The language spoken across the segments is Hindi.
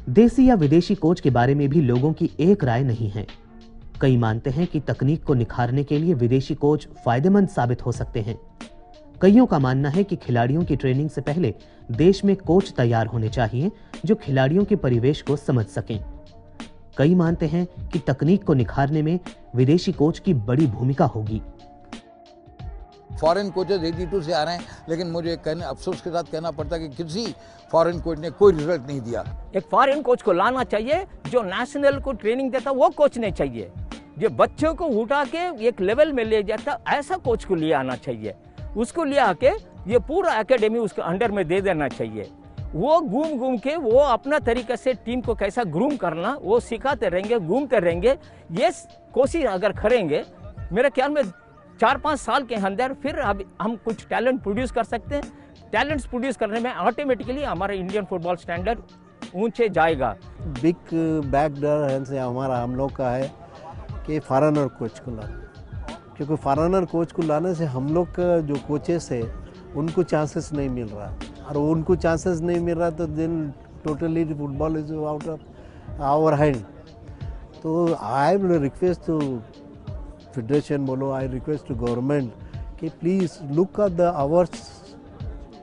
देसी या विदेशी कोच के बारे में भी लोगों की एक राय नहीं है। कई मानते हैं कि तकनीक को निखारने के लिए विदेशी कोच फायदेमंद साबित हो सकते हैं। कईयों का मानना है कि खिलाड़ियों की ट्रेनिंग से पहले देश में कोच तैयार होने चाहिए जो खिलाड़ियों के परिवेश को समझ सकें। कई मानते हैं कि तकनीक को निखारने में विदेशी कोच की बड़ी भूमिका होगी। फॉरेन कोचेस 82 से आ रहे हैं, लेकिन मुझे अफसोस के साथ कहना पड़ता है कि किसी फॉरेन कोच ने कोई रिजल्ट नहीं दिया। एक फॉरेन कोच को लाना चाहिए जो नेशनल को ट्रेनिंग देता, वो कोच नहीं चाहिए। जो बच्चों को उठा के एक लेवल में ले जाता, ऐसा कोच को ले आना चाहिए। उसको ले आके ये पूरा एकेडमी उसके अंडर में दे देना चाहिए। वो घूम के वो अपना तरीके से टीम को कैसा ग्रूम करना वो सिखाते रहेंगे, घूमते रहेंगे। ये कोशिश अगर करेंगे, मेरे ख्याल में 4-5 साल के अंदर फिर अब हम कुछ टैलेंट प्रोड्यूस कर सकते हैं। टैलेंट्स प्रोड्यूस करने में ऑटोमेटिकली हमारा इंडियन फुटबॉल स्टैंडर्ड ऊंचे जाएगा। बिग बैकग्राउंड से हम लोग का है कि फॉरेनर कोच को लाना, क्योंकि फॉरेनर कोच को लाने से हम लोग का जो कोचेस है उनको चांसेस नहीं मिल रहा, और उनको चांसेस नहीं मिल रहा तो then totally football is out of our hand. तो I will request to federation बोलो, आई रिक्वेस्ट टू गवर्नमेंट कि please look at the our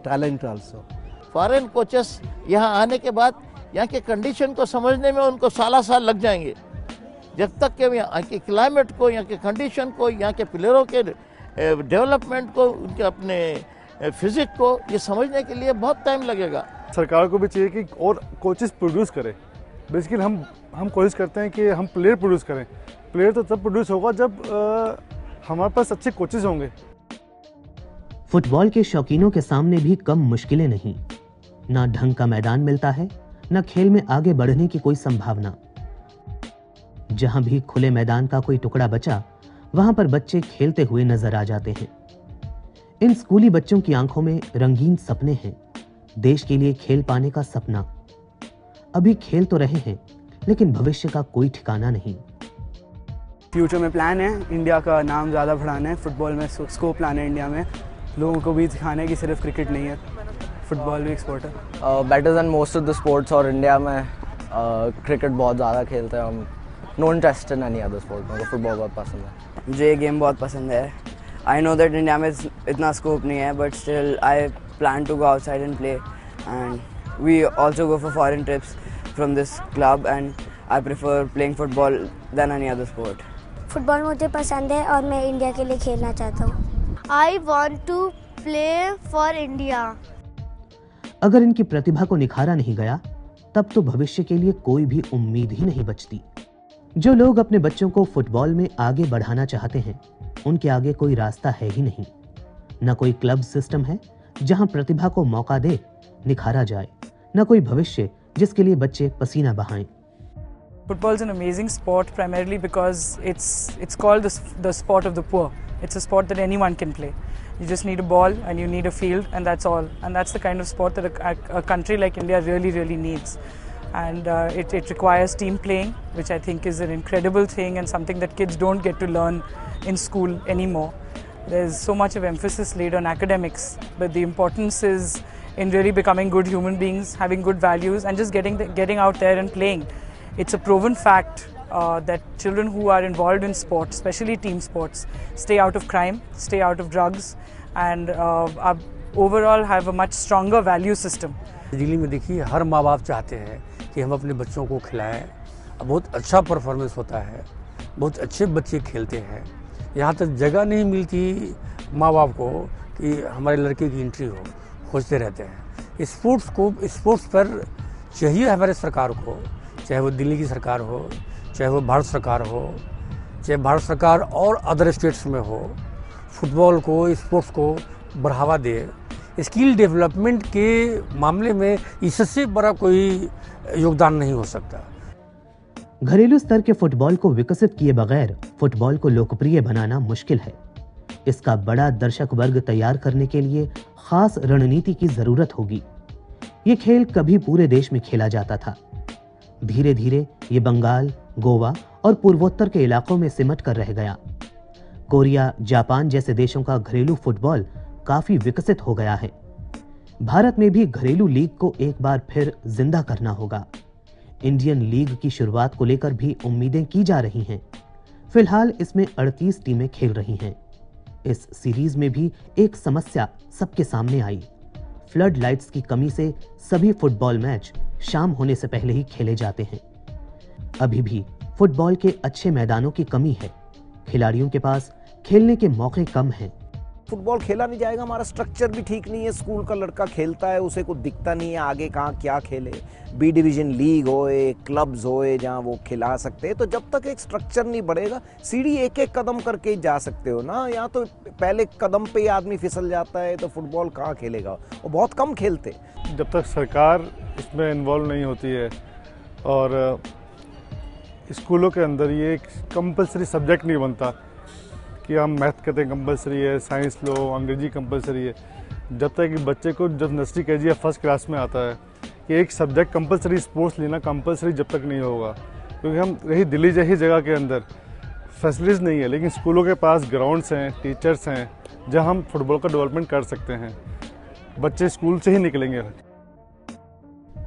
talent also. Foreign coaches यहाँ आने के बाद यहाँ के कंडीशन को समझने में उनको साल लग जाएंगे। जब तक कि यहाँ के क्लाइमेट को, यहाँ के कंडीशन को, यहाँ के प्लेयरों के डेवलपमेंट को, उनके अपने फिजिक को ये समझने के लिए बहुत टाइम लगेगा। सरकार को भी चाहिए कि और कोचेस प्रोड्यूस करें। बेसिकली हम कोशिश करते हैं कि हम प्लेयर प्रोड्यूस करें। प्लेयर तो तब प्रोड्यूस होगा जब हमारे पास अच्छे कोचेस होंगे। फुटबॉल के शौकीनों के सामने भी कम मुश्किलें नहीं। ना ढंग का मैदान मिलता है, ना खेल में आगे बढ़ने की कोई संभावना। जहां भी खुले मैदान का कोई टुकड़ा बचा, वहां पर बच्चे खेलते हुए नजर आ जाते हैं। इन स्कूली बच्चों की आंखों में रंगीन सपने हैं, देश के लिए खेल पाने का सपना। अभी खेल तो रहे हैं, लेकिन भविष्य का कोई ठिकाना नहीं। फ्यूचर में प्लान है इंडिया का नाम ज़्यादा बढ़ाना है। फुटबॉल में स्कोप प्लान है इंडिया में, लोगों को भी दिखाना है कि सिर्फ क्रिकेट नहीं है, फुटबॉल भी एक स्पोर्ट है। Better than most of the sports, और इंडिया में क्रिकेट बहुत ज़्यादा खेलते हैं हम। No interest in any other sport. मुझे फुटबॉल बहुत पसंद है। मुझे ये गेम बहुत पसंद है। आई नो दैट इंडिया में इतना स्कोप नहीं है, but still I plan to go outside and play, and we also go for foreign trips from this club, and I prefer playing football than any other sport. Football मुझे पसंद है और मैं इंडिया के लिए खेलना चाहता हूँ। I want to play for India. अगर इनकी प्रतिभा को निखारा नहीं गया, तब तो भविष्य के लिए कोई भी उम्मीद ही नहीं बचती। जो लोग अपने बच्चों को फुटबॉल में आगे बढ़ाना चाहते हैं, उनके आगे कोई रास्ता है ही नहीं। न कोई क्लब सिस्टम है जहां प्रतिभा को मौका दे, निखारा जाए, न कोई भविष्य जिसके लिए बच्चे पसीना बहाएं। Football is an amazing sport, primarily because it's called the sport of the poor. It's a sport that anyone can play. You just need a ball and you need a field, and that's all. And that's the kind of sport that a country like India really needs. And it requires team playing, which I think is an incredible thing and something that kids don't get to learn in school anymore. There's so much of emphasis laid on academics, but the importance is in really becoming good human beings, having good values, and just getting out there and playing. It's a proven fact that children who are involved in sports, especially team sports, stay out of crime, stay out of drugs, and overall have a much stronger value system. Delhi में देखिए, हर माँ बाप चाहते हैं कि हम अपने बच्चों को खिलाएं। बहुत अच्छा परफॉर्मेंस होता है, बहुत अच्छे बच्चे खेलते हैं। यहाँ तक जगह नहीं मिलती माँ बाप को कि हमारे लड़के की एंट्री हो, खोजते रहते हैं। स्पोर्ट्स पर चाहिए हमारे सरकार को, चाहे वो दिल्ली की सरकार हो, चाहे वो भारत सरकार हो, चाहे भारत सरकार और अदर स्टेट्स में हो, फुटबॉल को, स्पोर्ट्स को बढ़ावा दे। स्किल डेवलपमेंट के मामले में इससे बड़ा कोई योगदान नहीं हो सकता। घरेलू स्तर के फुटबॉल को विकसित किए बगैर फुटबॉल को लोकप्रिय बनाना मुश्किल है। इसका बड़ा दर्शक वर्ग तैयार करने के लिए खास रणनीति की जरूरत होगी। ये खेल कभी पूरे देश में खेला जाता था, धीरे धीरे ये बंगाल, गोवा और पूर्वोत्तर के इलाकों में सिमट कर रह गया। कोरिया, जापान जैसे देशों का घरेलू फुटबॉल काफी विकसित हो गया है। भारत में भी घरेलू लीग को एक बार फिर जिंदा करना होगा। इंडियन लीग की शुरुआत को लेकर भी उम्मीदें की जा रही हैं। फिलहाल इसमें 38 टीमें खेल रही हैं। इस सीरीज में भी एक समस्या सबके सामने आई। फ्लड लाइट्स की कमी से सभी फुटबॉल मैच शाम होने से पहले ही खेले जाते हैं। अभी भी फुटबॉल के अच्छे मैदानों की कमी है। खिलाड़ियों के पास खेलने के मौके कम हैं। फुटबॉल खेला नहीं जाएगा, हमारा स्ट्रक्चर भी ठीक नहीं है। स्कूल का लड़का खेलता है, उसे कुछ दिखता नहीं है आगे कहाँ क्या खेले। बी डिवीजन लीग होए, क्लब्स होए जहाँ वो खिला सकते हैं। तो जब तक एक स्ट्रक्चर नहीं बढ़ेगा, सीढ़ी एक एक कदम करके जा सकते हो ना। यहाँ तो पहले कदम पे ही आदमी फिसल जाता है, तो फुटबॉल कहाँ खेलेगा। वो बहुत कम खेलते। जब तक सरकार इसमें इन्वॉल्व नहीं होती है और स्कूलों के अंदर ये एक कंपलसरी सब्जेक्ट नहीं बनता कि हम मैथ कहते हैं कंपलसरी है, साइंस लो, अंग्रेजी कंपलसरी है। जब तक कि बच्चे को जब नर्सरी केजी या फर्स्ट क्लास में आता है कि एक सब्जेक्ट कंपलसरी स्पोर्ट्स लेना कंपलसरी जब तक नहीं होगा, क्योंकि हम रही दिल्ली जैसी जगह के अंदर फैसिलिटीज़ नहीं है, लेकिन स्कूलों के पास ग्राउंड्स हैं, टीचर्स हैं, जहां हम फुटबॉल का डेवलपमेंट कर सकते हैं। बच्चे स्कूल से ही निकलेंगे।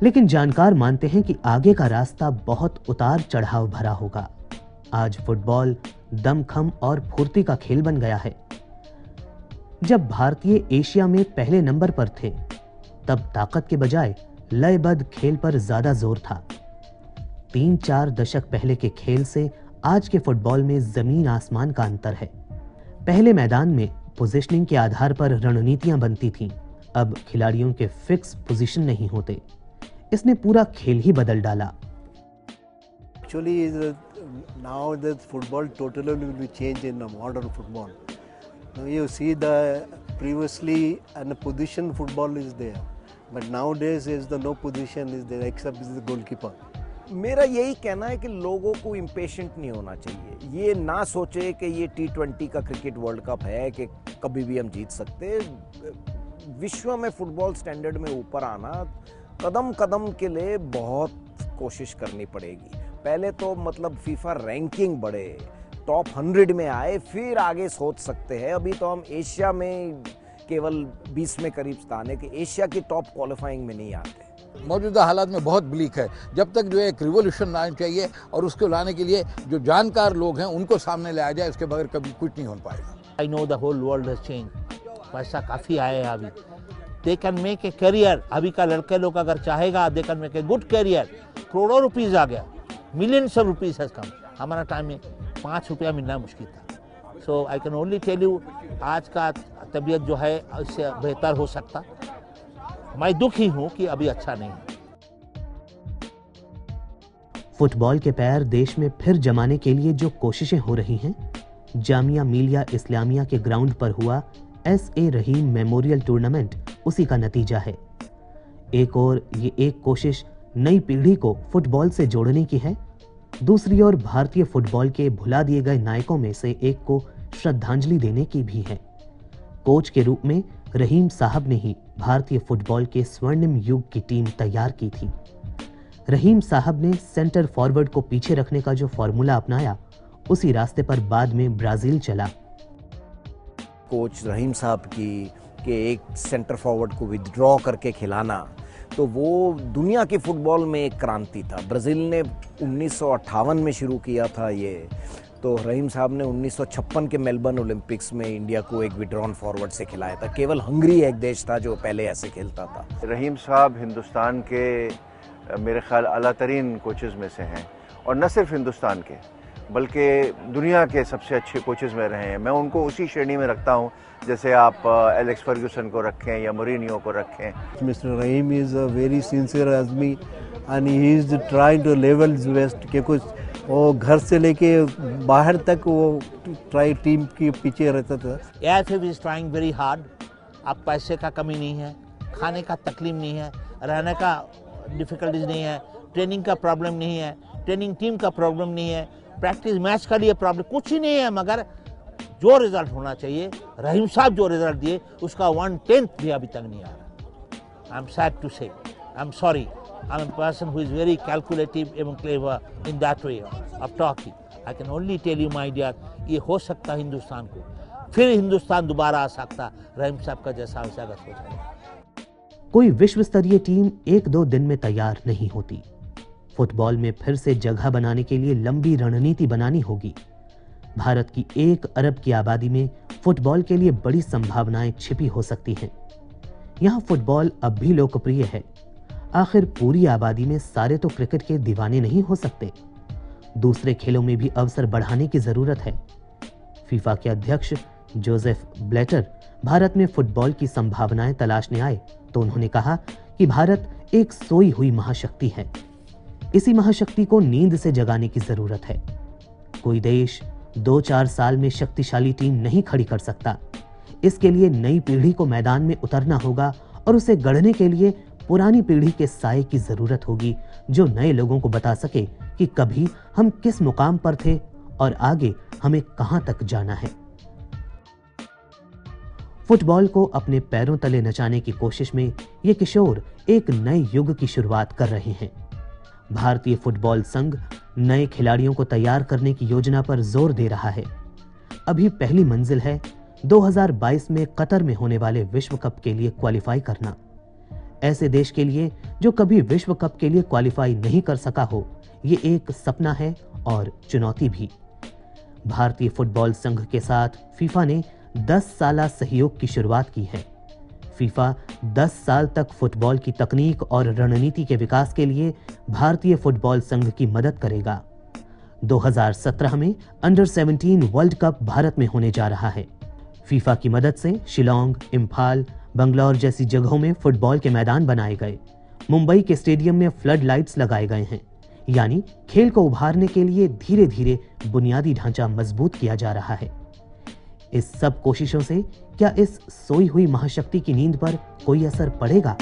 लेकिन जानकार मानते हैं कि आगे का रास्ता बहुत उतार चढ़ाव भरा होगा। आज फुटबॉल दमखम और फुर्ती का खेल बन गया है। जब भारतीय एशिया में पहले नंबर पर थे, तब ताकत के बजाय लयबद्ध खेल पर ज्यादा जोर था। 3-4 दशक पहले के खेल से आज के फुटबॉल में जमीन आसमान का अंतर है। पहले मैदान में पोजीशनिंग के आधार पर रणनीतियां बनती थीं। अब खिलाड़ियों के फिक्स पोजीशन नहीं होते। इसने पूरा खेल ही बदल डाला। Actually, now the football totally will be changed in the modern football. Now you see the previously and the position football is there, but nowadays is the no position is there except is the goalkeeper. मेरा यही कहना है कि लोगों को इम्पेशेंट नहीं होना चाहिए। ये ना सोचे कि ये T20 का क्रिकेट वर्ल्ड कप है कि कभी भी हम जीत सकते। विश्व में फुटबॉल स्टैंडर्ड में ऊपर आना कदम कदम के लिए बहुत कोशिश करनी पड़ेगी। पहले तो मतलब फीफा रैंकिंग बढ़े, टॉप 100 में आए, फिर आगे सोच सकते हैं। अभी तो हम एशिया में केवल 20 में करीब स्थान है कि एशिया की टॉप क्वालिफाइंग में नहीं आते। मौजूदा हालात में बहुत ब्लीक है। जब तक जो है एक रिवोल्यूशन लाना चाहिए और उसको लाने के लिए जो जानकार लोग हैं उनको सामने ले आया जाए, उसके बगैर कभी कुछ नहीं हो पाएगा। I know the whole world has change. पैसा काफ़ी आया है अभी। They can make a career. अभी का लड़के लोग अगर चाहेगा they can make a good career. करोड़ों रुपीज़ आ गया, millions of rupees has come. हमारा टाइम में 5 रुपया मिलना मुश्किल था। So I can only tell you आज का तबीयत जो है इससे बेहतर हो सकता। मैं दुखी हूं कि अभी अच्छा नहीं है। फुटबॉल के पैर देश में फिर जमाने के लिए जो कोशिशें हो रही हैं, जामिया मिलिया इस्लामिया के ग्राउंड पर हुआ S.A. रहीम मेमोरियल टूर्नामेंट उसी का नतीजा है। एक और ये एक कोशिश नई पीढ़ी को फुटबॉल से जोड़ने की है, दूसरी ओर भारतीय फुटबॉल के भुला दिए गए नायकों में से एक को श्रद्धांजलि देने की भी है। कोच के रूप में रहीम साहब ने ही भारतीय फुटबॉल के स्वर्णिम युग की टीम तैयार की थी। रहीम साहब ने सेंटर फॉरवर्ड को पीछे रखने का जो फॉर्मूला अपनाया, उसी रास्ते पर बाद में ब्राजील चला। कोच रहीम साहब की कि एक सेंटर फॉरवर्ड को विथड्रॉ करके खिलाना, तो वो दुनिया के फुटबॉल में एक क्रांति था। ब्राज़ील ने 1958 में शुरू किया था ये, तो रहीम साहब ने 1956 के मेलबर्न ओलंपिक्स में इंडिया को एक विड्रॉन फॉरवर्ड से खिलाया था। केवल हंगरी एक देश था जो पहले ऐसे खेलता था। रहीम साहब हिंदुस्तान के मेरे ख्याल आला तरीन कोचेज़ में से हैं, और न सिर्फ हिंदुस्तान के बल्कि दुनिया के सबसे अच्छे कोचेज़ में रहे हैं। मैं उनको उसी श्रेणी में रखता हूँ जैसे आप एलेक्स फर्ग्यूसन को रखें या मोरिनियो को रखें। Mister Rahim is a very sincere आदमी and he is trying to level best के कुछ वो घर से लेके बाहर तक वो ट्राई टीम के पीछे रहता था। AFF is trying very hard. अब पैसे का कमी नहीं है, खाने का तकलीफ नहीं है, रहने का डिफ़िकल्टीज नहीं है, ट्रेनिंग का प्रॉब्लम नहीं है, ट्रेनिंग टीम का प्रॉब्लम नहीं है, प्रैक्टिस मैच का लिए प्रॉब्लम कुछ ही नहीं है। मगर जो रिजल्ट होना चाहिए, रहीम साहब जो रिजल्ट दिए उसका 1/10 भी अभी तक नहीं आ रहा। आई एम सैड टू से, I am sorry. I am a person who is very calculative and clever in that way of talking. I can only tell you, my dear, ये हो सकता हिंदुस्तान को, फिर हिंदुस्तान दोबारा आ सकता रहीम साहब का जैसा वैसा अगर सोचा। कोई विश्व स्तरीय टीम 1-2 दिन में तैयार नहीं होती। फुटबॉल में फिर से जगह बनाने के लिए लंबी रणनीति बनानी होगी। भारत की 1 अरब की आबादी में फुटबॉल के लिए बड़ी संभावनाएं छिपी हो सकती हैं। यहां फुटबॉल अब भी लोकप्रिय है। आखिर पूरी आबादी में सारे तो क्रिकेट के दीवाने नहीं हो सकते। दूसरे खेलों में भी अवसर बढ़ाने की जरूरत है। फीफा के अध्यक्ष जोसेफ ब्लैटर भारत में फुटबॉल की संभावनाएं तलाशने आए तो उन्होंने कहा कि भारत एक सोई हुई महाशक्ति है। इसी महाशक्ति को नींद से जगाने की जरूरत है। कोई देश 2-4 साल में शक्तिशाली टीम नहीं खड़ी कर सकता। इसके लिए नई पीढ़ी को मैदान में उतरना होगा और उसे गढ़ने के लिए पुरानी पीढ़ी के साये की जरूरत होगी, जो नए लोगों को बता सके कि कभी हम किस मुकाम पर थे और आगे हमें कहां तक जाना है। फुटबॉल को अपने पैरों तले नचाने की कोशिश में ये किशोर एक नए युग की शुरुआत कर रहे हैं। भारतीय फुटबॉल संघ नए खिलाड़ियों को तैयार करने की योजना पर जोर दे रहा है। अभी पहली मंजिल है 2022 में कतर में होने वाले विश्व कप के लिए क्वालिफाई करना। ऐसे देश के लिए जो कभी विश्व कप के लिए क्वालिफाई नहीं कर सका हो, ये एक सपना है और चुनौती भी। भारतीय फुटबॉल संघ के साथ फीफा ने 10 साला सहयोग की शुरुआत की है। फीफा 10 साल तक फुटबॉल की तकनीक और रणनीति के विकास के लिए भारतीय फुटबॉल संघ की मदद करेगा। 2017 में अंडर 17 वर्ल्ड कप भारत में होने जा रहा है। फीफा की मदद से शिलोंग, इम्फाल, बंगलौर जैसी जगहों में फुटबॉल के मैदान बनाए गए। मुंबई के स्टेडियम में फ्लड लाइट्स लगाए गए हैं। यानी खेल को उभारने के लिए धीरे धीरे बुनियादी ढांचा मजबूत किया जा रहा है। इस सब कोशिशों से क्या इस सोई हुई महाशक्ति की नींद पर कोई असर पड़ेगा?